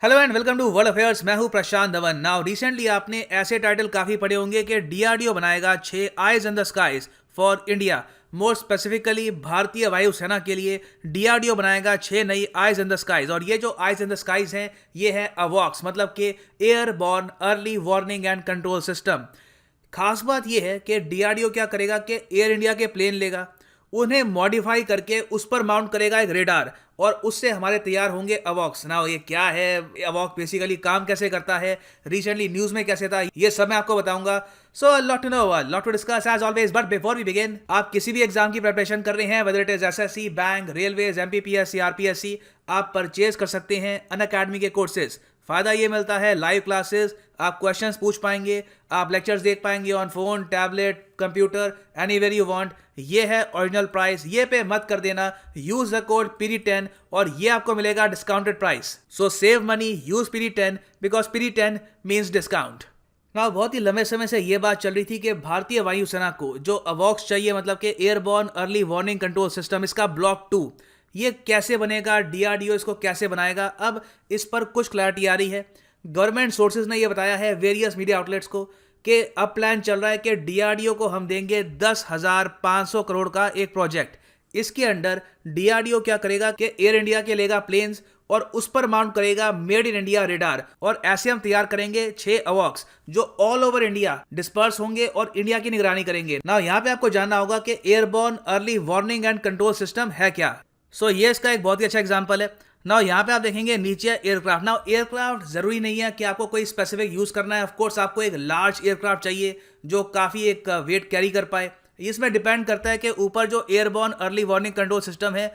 Hello and welcome to world affairs. मैं हूं प्रशांत Dhawan. Now recently आपने ऐसे टाइटल काफी पढ़े होंगे कि डीआरडीओ बनाएगा 6 eyes in the skies for India. More specifically भारतीय वायुसेना के लिए डीआरडीओ बनाएगा 6 नई आईज इन द स्काईज। और ये जो आईज इन द स्काईज हैं ये है अवॉक्स, मतलब कि airborne early warning and control system. खास बात यह है कि डीआरडीओ क्या करेगा कि एयर इंडिया के प्लेन लेगा, उन्हें मॉडिफाई करके उस पर माउंट करेगा एक रेडार और उससे हमारे तैयार होंगे अवॉक्स। ना ये क्या है, अवॉक्स बेसिकली काम कैसे करता है, रिसेंटली न्यूज में कैसे था, ये सब मैं आपको बताऊंगा। So lot to know, lot to discuss as always. But before we begin, आप किसी भी एग्जाम की प्रिपरेशन कर रहे हैं, whether it is SSC, bank, railways, MPPSC, RPSC, आप परचेज कर सकते हैं अनअकैडमी के कोर्सेज। फायदा ये मिलता है लाइव क्लासेस, आप क्वेश्चंस पूछ पाएंगे, आप लेक्चर्स देख पाएंगे on phone, tablet, computer, anywhere you want. ये है ओरिजिनल प्राइस, ये पे मत कर देना। यूज द कोड PD10 और ये आपको मिलेगा discounted price. So save money, use PD10 because PD10 means discount. ना बहुत ही लंबे समय से ये बात चल रही थी कि भारतीय वायुसेना को जो अवॉक्स चाहिए, मतलब कि airborne early warning control system, इसका ब्लॉक 2 ये कैसे बनेगा, डीआरडीओ इसको कैसे बनाएगा। अब इस पर कुछ क्लैरिटी आ रही है। गवर्नमेंट सोर्सेज ने यह बताया है वेरियस मीडिया आउटलेट्स को कि अब प्लान चल रहा है कि डीआरडीओ को हम देंगे 10,500 करोड़ का एक प्रोजेक्ट। इसके अंडर डीआरडीओ क्या करेगा कि एयर इंडिया के लेगा प्लेन्स और उस पर माउंट करेगा मेड इन इंडिया रेडार। और ऐसे हम तैयार करेंगे 6 अवॉक्स जो ऑल ओवर इंडिया डिस्पर्स होंगे और इंडिया की निगरानी करेंगे। ना यहाँ पे आपको जानना होगा कि airborne early warning and control system है क्या। सो ये इसका एक बहुत ही अच्छा एग्जांपल है। नाउ यहाँ पे आप देखेंगे नीचे एयरक्राफ्ट। नाउ एयरक्राफ्ट जरूरी नहीं है कि आपको कोई स्पेसिफिक यूज करना है। ऑफ कोर्स आपको एक लार्ज एयरक्राफ्ट चाहिए जो काफी एक वेट कैरी कर पाए। इसमें डिपेंड करता है कि ऊपर जो airborne early warning control system है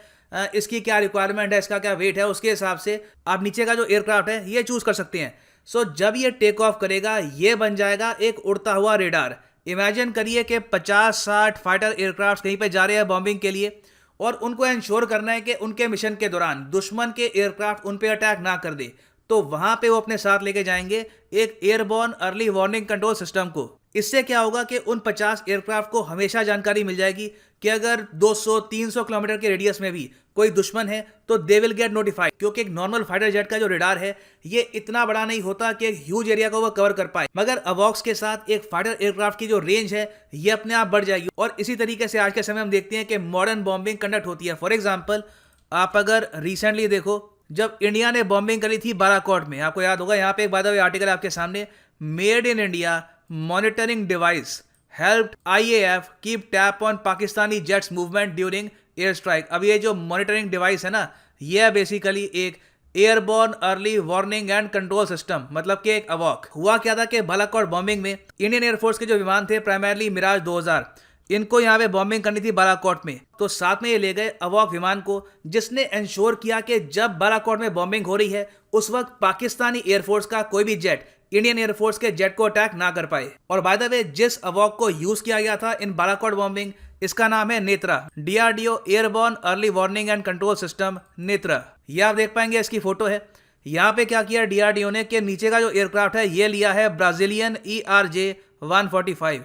इसकी क्या रिक्वायरमेंट है, इसका क्या वेट है, उसके हिसाब से आप नीचे का जो एयरक्राफ्ट है ये चूज कर सकते हैं। सो जब ये टेक ऑफ करेगा ये बन जाएगा एक उड़ता हुआ रेडार। इमेजिन करिए कि 50-60 फाइटर एयरक्राफ्ट कहीं पे जा रहे हैं बॉम्बिंग के लिए और उनको इंश्योर करना है कि उनके मिशन के दौरान दुश्मन के एयरक्राफ्ट उन पे अटैक ना कर दे। तो वहां पे वो अपने साथ लेके जाएंगे एक airborne early warning control system को। इससे क्या होगा कि उन 50 एयरक्राफ्ट को हमेशा जानकारी मिल जाएगी कि अगर 200-300 किलोमीटर के रेडियस में भी कोई दुश्मन है तो दे विल गेट नोटिफाइड। क्योंकि एक नॉर्मल फाइटर जेट का जो रेडार है ये इतना बड़ा नहीं होता कि एक ह्यूज एरिया को वो कवर कर पाए, मगर अवॉक्स के साथ एक फाइटर एयरक्राफ्ट की जो रेंज है ये अपने आप बढ़ जाएगी। और इसी तरीके से आज के समय हम देखते हैं कि मॉडर्न बॉम्बिंग कंडक्ट होती है। फॉर एग्जाम्पल आप अगर रिसेंटली देखो, जब इंडिया ने बॉम्बिंग करी थी बालाकोट में, आपको याद होगा, यहाँ पे एक बाय द वे आर्टिकल आपके सामने, made in India monitoring device helped IAF keep tap on Pakistani jets movement during air strike. अब ये जो मॉनिटरिंग डिवाइस है ना, ये बेसिकली एक airborne early warning and control system, मतलब कि एक अवॉक। हुआ क्या था कि बालाकोट बॉम्बिंग में इंडियन एयरफोर्स के जो विमान थे, प्राइमरली मिराज 2000, इनको यहाँ पे बॉम्बिंग करनी थी बालाकोट में। तो साथ में ये ले गए अवॉक विमान को, जिसने इंश्योर किया कि जब बालाकोट में बॉम्बिंग हो रही है उस वक्त पाकिस्तानी एयरफोर्स का कोई भी जेट इंडियन एयरफोर्स के जेट को अटैक ना कर पाए। और बाय द वे जिस अवॉक को यूज किया गया था इन बालाकोट बॉम्बिंग, इसका नाम है Netra, DRDO airborne early warning and control system Netra. ये आप देख पाएंगे, इसकी फोटो है। यहाँ पे क्या किया डीआरडीओ ने कि नीचे का जो एयरक्राफ्ट है ये लिया है ब्राजीलियन ERJ-145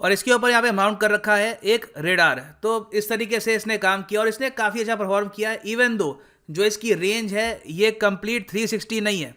और इसके ऊपर यहाँ पे माउंट कर रखा है एक रेडार। तो इस तरीके से इसने काम किया और इसने काफी अच्छा परफॉर्म किया है। इवन दो जो इसकी रेंज है ये कंप्लीट 360 नहीं है।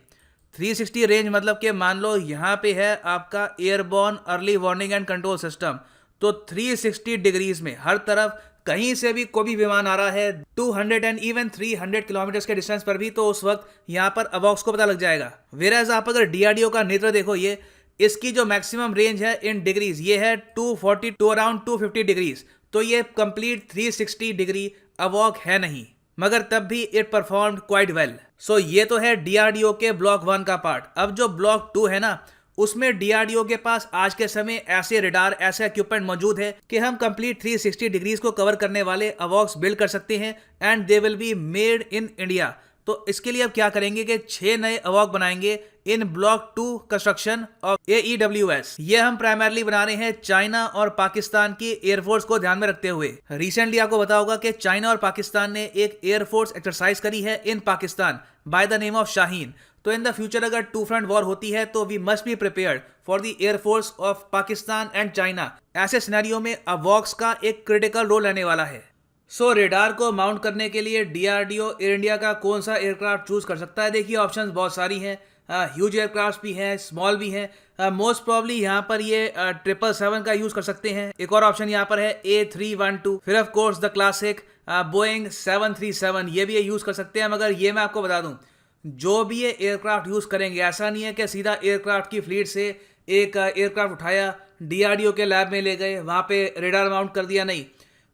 360 रेंज मतलब कि मान लो यहाँ पे है आपका airborne early warning and control system, तो 360 डिग्रीज में हर तरफ कहीं से भी कोई भी विमान आ रहा है 200 एंड इवन 300 किलोमीटर के डिस्टेंस पर भी, तो उस वक्त यहाँ पर अवॉक्स को पता लग जाएगा। वेराज आप अगर डीआरडीओ का नेत्र देखो, ये इसकी जो मैक्सिमम रेंज है इन डिग्रीज ये है 240 टू अराउंड 250 डिग्रीज। तो ये कंप्लीट 360 डिग्री अवॉक है नहीं, मगर तब भी इट परफॉर्म्ड क्वाइट वेल। सो ये तो है डीआरडीओ के ब्लॉक 1 का पार्ट। अब जो ब्लॉक 2 है ना, उसमें डीआरडीओ के पास आज के समय ऐसे रेडार, ऐसे इक्विपमेंट मौजूद है कि हम कंप्लीट 360 डिग्रीज को कवर करने वाले अवॉक्स बिल्ड कर सकते हैं and they will be made in India. तो इसके लिए अब क्या करेंगे कि 6 नए अवॉक बनाएंगे इन ब्लॉक 2 कंस्ट्रक्शन ऑफ AEWS। ये हम प्राइमरली बना रहे हैं चाइना और पाकिस्तान की एयरफोर्स को ध्यान में रखते हुए। रिसेंटली आपको पता होगा कि चाइना और पाकिस्तान ने एक एयरफोर्स एक्सरसाइज करी है in Pakistan by the name of Shaheen. तो इन द फ्यूचर अगर 2 फ्रंट वॉर होती है तो we must be prepared for the air force of Pakistan and China. ऐसे सिनेरियो में अवॉक्स का एक क्रिटिकल रोल रहने वाला है। रेडार को माउंट करने के लिए डीआरडीओ एयर इंडिया का कौन सा एयरक्राफ्ट चूज कर सकता है? देखिए ऑप्शंस बहुत सारी हैं, ह्यूज एयरक्राफ्ट भी हैं, स्मॉल भी हैं। मोस्ट प्रॉब्ली यहाँ पर ये 777 का यूज कर सकते हैं। एक और ऑप्शन यहाँ पर है A312, फिर of course the classic Boeing 737, ये भी ये यूज कर सकते हैं। मगर ये मैं आपको बता दूं, जो भी ये एयरक्राफ्ट यूज करेंगे, ऐसा नहीं है कि सीधा एयरक्राफ्ट की फ्लीट से एक एयरक्राफ्ट उठाया, डीआरडीओ के लैब में ले गए, वहां पे रेडार माउंट कर दिया, नहीं।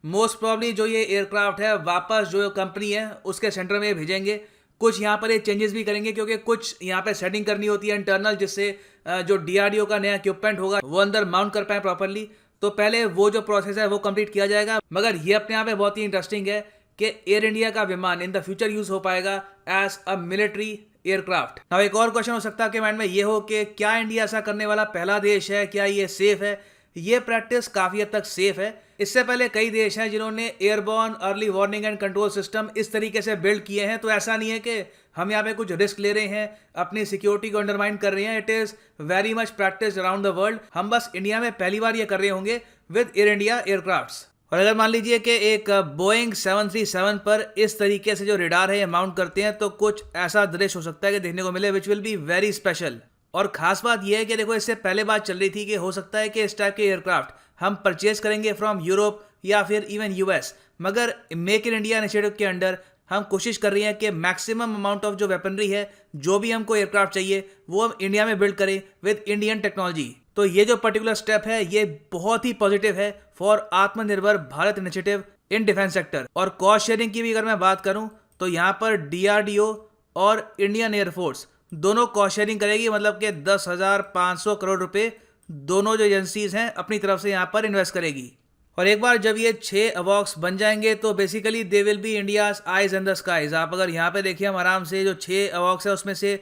मोस्ट प्रॉब्ली जो ये एयरक्राफ्ट है वापस जो कंपनी है उसके सेंटर में भेजेंगे। कुछ यहाँ पर ये चेंजेस भी करेंगे, क्योंकि कुछ यहाँ पे सेटिंग करनी होती है इंटरनल, जिससे जो डीआरडीओ का नया इक्विपमेंट होगा वो अंदर माउंट कर पाए प्रॉपरली। तो पहले वो जो प्रोसेस है वो कंप्लीट किया जाएगा। मगर ये अपने आप में बहुत ही इंटरेस्टिंग है कि एयर इंडिया का विमान इन द फ्यूचर यूज हो पाएगा as a military aircraft. Now एक और क्वेश्चन हो सकता है कि माइंड में ये हो कि क्या इंडिया ऐसा करने वाला पहला देश है? क्या ये सेफ है? ये प्रैक्टिस काफी हद तक सेफ है। इससे पहले कई देश हैं जिन्होंने airborne early warning and control system इस तरीके से बिल्ड किए हैं। तो ऐसा नहीं है कि हम यहाँ पे कुछ रिस्क ले रहे हैं, अपनी सिक्योरिटी को अंडरमाइन कर रहे हैं। It is very much practice around the world. हम बस इंडिया में पहली बार ये कर रहे होंगे विद एयर इंडिया एयरक्राफ्ट्स। और अगर मान लीजिए कि एक बोइंग 737 पर इस तरीके से जो रेडार है ये माउंट करते हैं, तो कुछ ऐसा दृश्य हो सकता है कि देखने को मिले which will be very special. और खास बात यह है कि देखो, इससे पहले बात चल रही थी कि हो सकता है कि इस टाइप के एयरक्राफ्ट हम परचेज करेंगे फ्रॉम यूरोप या फिर इवन यूएस। मगर मेक इन इंडिया इनिशिएटिव के अंडर हम कोशिश कर रहे हैं कि मैक्सिमम अमाउंट ऑफ जो वेपनरी है, जो भी हमको एयरक्राफ्ट चाहिए, वो हम इंडिया में बिल्ड करें विद इंडियन टेक्नोलॉजी। तो ये जो पर्टिकुलर स्टेप है ये बहुत ही पॉजिटिव है फॉर आत्मनिर्भर Bharat initiative in defence sector. और कॉस्ट शेयरिंग की भी अगर मैं बात करूं तो यहाँ पर डीआरडीओ और इंडियन एयरफोर्स दोनों कॉस्ट शेयरिंग करेगी, मतलब कि 10,500 करोड़ रुपए दोनों जो एजेंसीज हैं अपनी तरफ से यहाँ पर इन्वेस्ट करेगी। और एक बार जब ये 6 अवॉक्स बन जाएंगे तो basically they will be India's eyes in the skies. आप अगर यहाँ पे देखिए, हम आराम से जो 6 अवॉक्स है उसमें से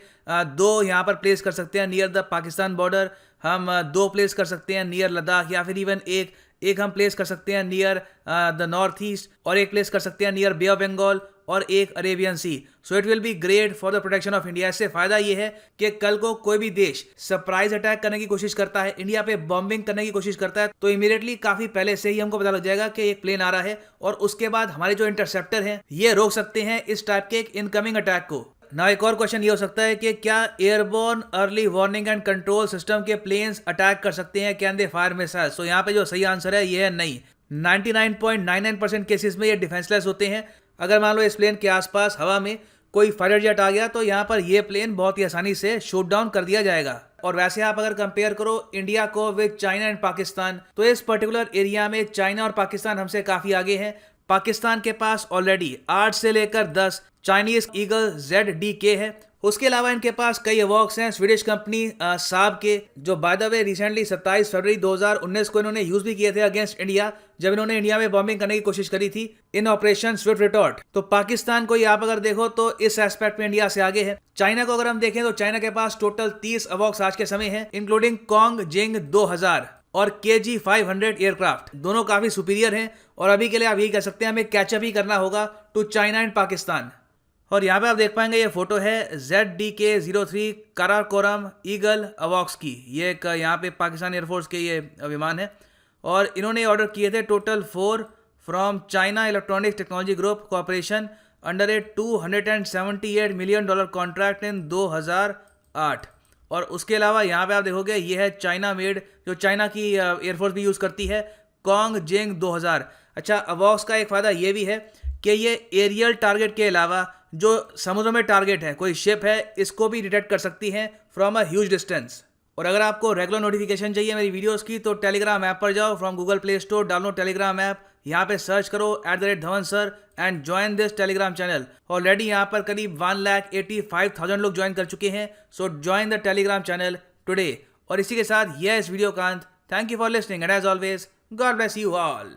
2 यहाँ पर प्लेस कर सकते हैं नियर द पाकिस्तान बॉर्डर, हम 2 प्लेस कर सकते हैं नियर लद्दाख, या फिर इवन एक हम प्लेस कर सकते हैं नियर द नॉर्थ ईस्ट, और एक प्लेस कर सकते हैं नियर बे ऑफ बंगाल, और एक Arabian sea. So it will be great for the protection of India. इससे फायदा ये है कि कल को कोई भी देश सरप्राइज अटैक करने की कोशिश करता है, इंडिया पे बॉम्बिंग करने की कोशिश करता है, तो इमीडिएटली काफी पहले से ही हमको पता लग जाएगा कि एक प्लेन आ रहा है, और उसके बाद हमारे जो इंटरसेप्टर हैं ये रोक सकते हैं इस टाइप के एक इनकमिंग अटैक को। ना एक और क्वेश्चन ये हो सकता है कि क्या airborne early warning and control system के प्लेन्स अटैक कर सकते हैं? Can they fire missiles? तो यहाँ पे जो सही आंसर है ये है नहीं। 99.99% केसेस में ये डिफेंसलेस होते हैं। अगर मान लो इस प्लेन के आसपास हवा में कोई फाइटर जेट आ गया तो यहाँ पर ये प्लेन बहुत ही आसानी से शूट डाउन कर दिया जाएगा। और वैसे आप अगर कंपेयर करो इंडिया को विद चाइना एंड पाकिस्तान, तो इस पर्टिकुलर एरिया में चाइना और पाकिस्तान हमसे काफी आगे हैं। पाकिस्तान के पास ऑलरेडी 8 से लेकर 10 चाइनीज ईगल ZDK है। उसके अलावा इनके पास कई अवॉक्स हैं स्वीडिश कंपनी साब के, जो बाय द वे रिसेंटली 27 फरवरी 2019 को इन्होंने यूज भी किए थे अगेंस्ट इंडिया, जब इन्होंने इंडिया में बॉम्बिंग करने की कोशिश करी थी इन ऑपरेशन स्विफ्ट रिटॉर्ट। तो पाकिस्तान को आप अगर देखो तो इस एस्पेक्ट में इंडिया से आगे है। चाइना को अगर हम देखें तो चाइना के पास टोटल 30 अवॉक्स आज के समय है, इंक्लूडिंग कॉन्ग जिंग 2000 और KG-500 एयरक्राफ्ट। दोनों काफी सुपीरियर हैं, और अभी के लिए आप यही कह सकते हैं हमें कैचअप ही करना होगा टू चाइना एंड पाकिस्तान। और यहाँ पे आप देख पाएंगे ये फोटो है ZDK-03 काराकोरम ईगल अवॉक्स की। ये एक यहाँ पे पाकिस्तान एयरफोर्स के ये विमान है, और इन्होंने ऑर्डर किए थे total 4 from China electronics technology group corporation under A $278 million contract in 2008। और उसके अलावा यहाँ पे आप देखोगे ये है चाइना मेड, जो चाइना की एयरफोर्स भी यूज़ करती है, कॉन्ग जिंग 2000। अच्छा, अवॉक्स का एक फ़ायदा ये भी है कि ये एरियल टारगेट के अलावा जो समुद्र में टारगेट है, कोई शिप है, इसको भी डिटेक्ट कर सकती हैं फ्रॉम अ ह्यूज डिस्टेंस। और अगर आपको रेगुलर नोटिफिकेशन चाहिए मेरी वीडियोस की तो टेलीग्राम ऐप पर जाओ, from Google Play Store download Telegram app, यहाँ पे सर्च करो @Dhawan sir and join this Telegram channel. Already यहाँ पर करीब 1,85,000 लोग ज्वाइन कर चुके हैं। So join the Telegram channel today. और इसी के साथ यह इस वीडियो का अंत। Thank you for listening and as always God bless you all.